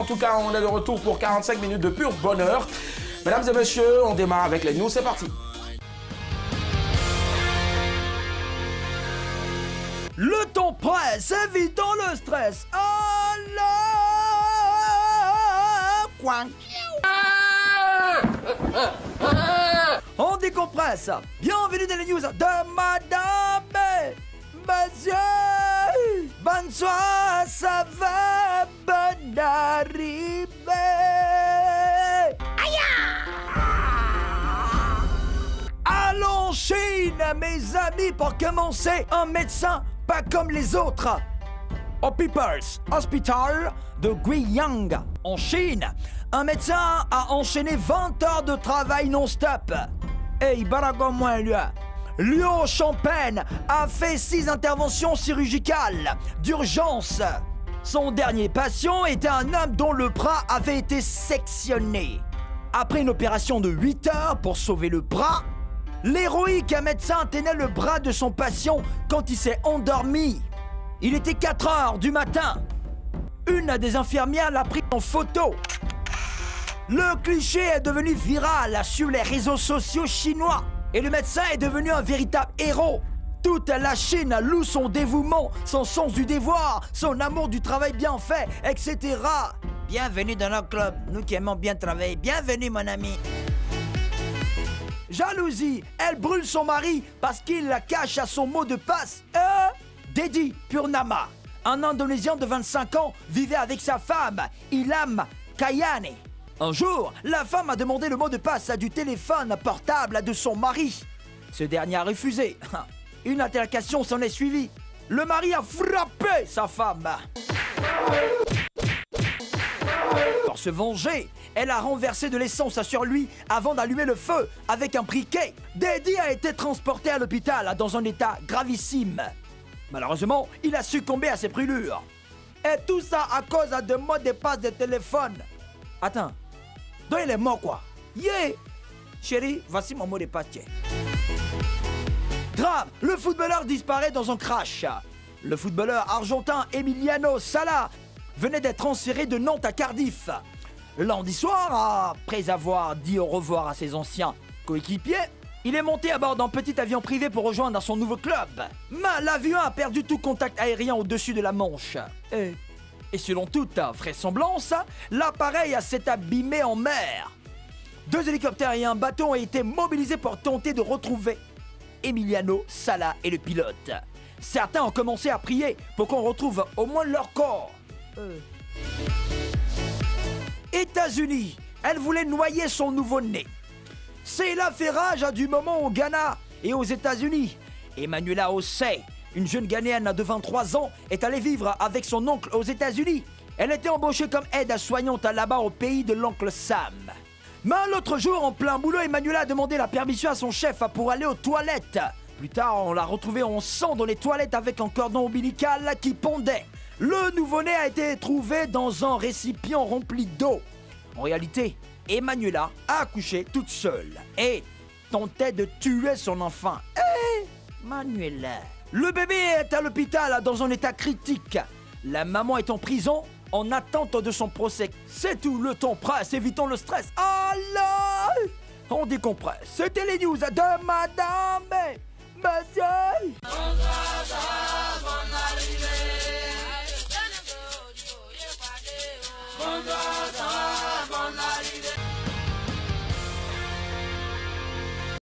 tout cas, on est de retour pour 45 minutes de pur bonheur. Mesdames et messieurs, on démarre avec les news, c'est parti. Le temps presse, évitons le stress. Alors, on décompresse. Bienvenue dans les news de Madame, Monsieur. Bonsoir, ça va, bonne arrivée. Allons en Chine, mes amis, pour commencer, un médecin pas comme les autres. Au People's Hospital de Guiyang, en Chine, un médecin a enchaîné 20 heures de travail non-stop. Hey, baragomoin, lui. Liu Champagne a fait 6 interventions chirurgicales d'urgence. Son dernier patient était un homme dont le bras avait été sectionné. Après une opération de 8 heures pour sauver le bras, l'héroïque médecin tenait le bras de son patient quand il s'est endormi. Il était 4 heures du matin. Une des infirmières l'a pris en photo. Le cliché est devenu viral sur les réseaux sociaux chinois. Et le médecin est devenu un véritable héros. Toute la Chine loue son dévouement, son sens du devoir, son amour du travail bien fait, etc. Bienvenue dans notre club, nous qui aimons bien travailler. Bienvenue, mon ami. Jalousie, elle brûle son mari parce qu'il la cache à son mot de passe. Dedi Purnama, un Indonésien de 25 ans, vivait avec sa femme, Ilham Kayane. Un jour, la femme a demandé le mot de passe du téléphone portable de son mari. Ce dernier a refusé. Une altercation s'en est suivie. Le mari a frappé sa femme. Pour se venger, elle a renversé de l'essence sur lui avant d'allumer le feu avec un briquet. Dedi a été transporté à l'hôpital dans un état gravissime. Malheureusement, il a succombé à ses brûlures. Et tout ça à cause de mots de passe de téléphone. Attends, donc il est mort quoi? Yeah! Chérie, voici mon mot de passe. Drame, le footballeur disparaît dans un crash. Le footballeur argentin Emiliano Sala venait d'être transféré de Nantes à Cardiff. Lundi soir, après avoir dit au revoir à ses anciens coéquipiers, il est monté à bord d'un petit avion privé pour rejoindre son nouveau club. Mais l'avion a perdu tout contact aérien au-dessus de la Manche. Et selon toute vraisemblance, l'appareil s'est abîmé en mer. 2 hélicoptères et un bateau ont été mobilisés pour tenter de retrouver Emiliano Sala et le pilote. Certains ont commencé à prier pour qu'on retrouve au moins leur corps. États-Unis, elle voulait noyer son nouveau-né. C'est la fait rage du moment au Ghana et aux États-Unis. Emmanuela Ossé, une jeune Ghanéenne de 23 ans, est allée vivre avec son oncle aux États-Unis. Elle était embauchée comme aide-soignante là-bas au pays de l'oncle Sam. Mais l'autre jour, en plein boulot, Emmanuela a demandé la permission à son chef pour aller aux toilettes. Plus tard, on l'a retrouvée en sang dans les toilettes avec un cordon ombilical qui pendait. Le nouveau-né a été trouvé dans un récipient rempli d'eau. En réalité, Emmanuela a accouché toute seule et tentait de tuer son enfant. Manuela. Le bébé est à l'hôpital dans un état critique. La maman est en prison en attente de son procès. C'est tout, le temps presse, évitons le stress. Alors, on décompresse. C'était les news de Madame, Monsieur.